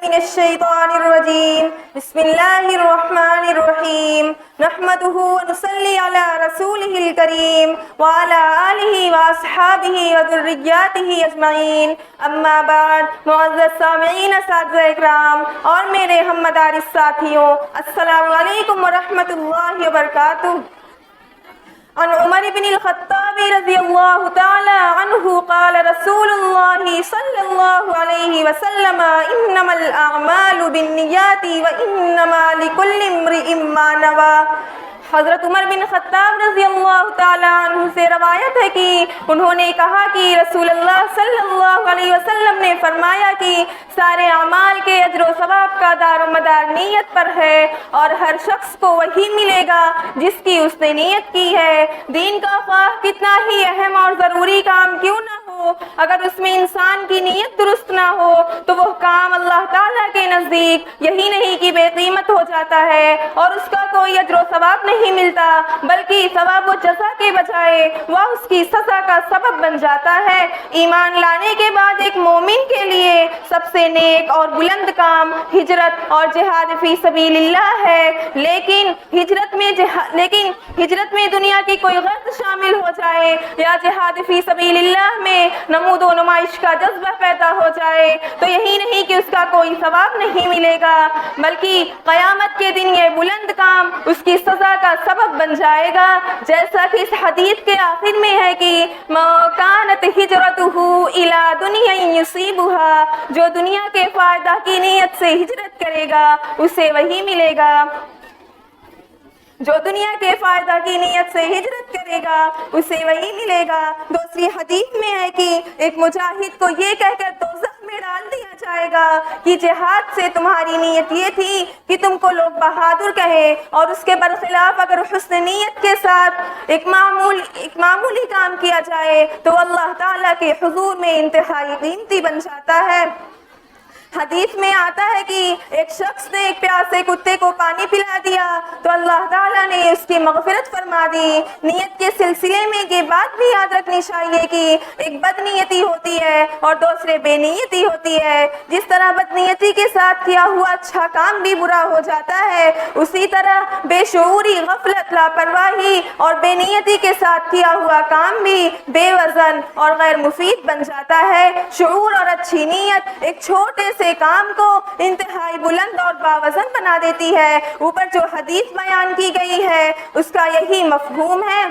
من الشيطان الرجيم بسم الله الرحمن الرحيم نحمده ونصلي على رسوله الكريم وعلى آله وأصحابه وذرياته أجمعين اما بعد معزز سامعین اساتذہ اکرام اور میرے ہم مدارس ساتھیوں السلام علیکم ورحمۃ اللہ وبرکاتہ۔ عن عمر بن الخطاب رضی اللہ تعالی عنہ قال رسول اللہ صلی اللہ علیہ وسلم انما الاعمال بالنیات وانما لکل امرئ ما نوى۔ حضرت عمر بن خطاب رضی اللہ تعالی عنہ سے روایت ہے کہ انہوں نے کہا کہ رسول اللہ صلی اللہ علیہ وسلم نے فرمایا کہ سارے اعمال کے اجر و ثواب کا دار و مدار نیت پر ہے اور ہر شخص کو وہی ملے گا جس کی اس نے نیت کی ہے۔ دین کا خواہ کتنا ہی اہم اور ضروری کام کیوں نہ ہو، اگر اس میں انسان کی نیت درست نہ ہو تو وہ کام اللہ تعالیٰ کے نزدیک یہی نہیں کہ بے قیمت ہو جاتا ہے اور اس کا کوئی اجر و ثواب نہیں ملتا، بلکہ ثواب و جزا کے بجائے وہ اس کی سزا کا سبب بن جاتا ہے۔ ایمان لانے کے بعد ایک مومن کے لیے سب سے نیک اور بلند کام ہجرت اور جہاد فی سبیل اللہ ہے، لیکن ہجرت میں دنیا کی کوئی غرض شامل ہو جائے یا جہاد فی سبیل اللہ میں نمود و نمائش کا جذبہ پیدا ہو جائے تو یہی نہیں کہ اس کا کوئی ثواب نہیں ملے گا، بلکہ قیامت کے دن یہ بلند کام اس کی سزا کا سبب بن جائے گا، جیسا کہ اس حدیث کے آخر میں ہے کہ کانت ہجرتہ الی دنیا یصیبھا، جو دنیا کے فائدہ کی نیت سے ہجرت کرے گا اسے وہی ملے گا، جو دنیا کے فائدہ کی نیت سے ہجرت کرے گا اسے وہی ملے گا۔ دوسری حدیث میں ہے کہ ایک مجاہد کو یہ کہہ کر دوزخ میں ڈال دیا جائے گا کہ جہاد سے تمہاری نیت یہ تھی کہ تم کو لوگ بہادر کہیں، اور اس کے برخلاف اگر حسن نیت کے ساتھ ایک معمولی کام کیا جائے تو اللہ تعالیٰ کے حضور میں انتہائی قیمتی بن جاتا ہے۔ حدیث میں آتا ہے کہ ایک شخص نے ایک پیاسے کتے کو پانی پلا دیا تو اللہ تعالیٰ نے اس کی مغفرت فرما دی۔ نیت کے سلسلے میں یہ بات بھی یاد رکھنی چاہیے کہ ایک بد نیتی ہوتی ہے اور دوسرے بے نیتی ہوتی ہے۔ جس طرح بد نیتی کے ساتھ کیا ہوا اچھا کام بھی برا ہو جاتا ہے، اسی طرح بے شعوری، غفلت، لاپرواہی اور بے نیتی کے ساتھ کیا ہوا کام بھی بے وزن اور غیر مفید بن جاتا ہے۔ شعور اور اچھی نیت ایک چھوٹے سے کام کو انتہائی بلند اور باوزن بنا دیتی ہے۔ اوپر جو حدیث بیان کی گئی ہے اس کا یہی مفہوم ہے۔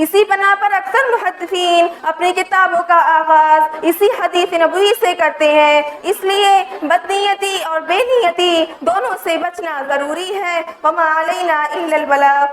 اسی بنا پر اکثر محدثین اپنی کتابوں کا آغاز اسی حدیث نبوی سے کرتے ہیں، اس لیے بدنیتی اور بے نیتی دونوں سے بچنا ضروری ہے۔ وما علینا الا البلاغ۔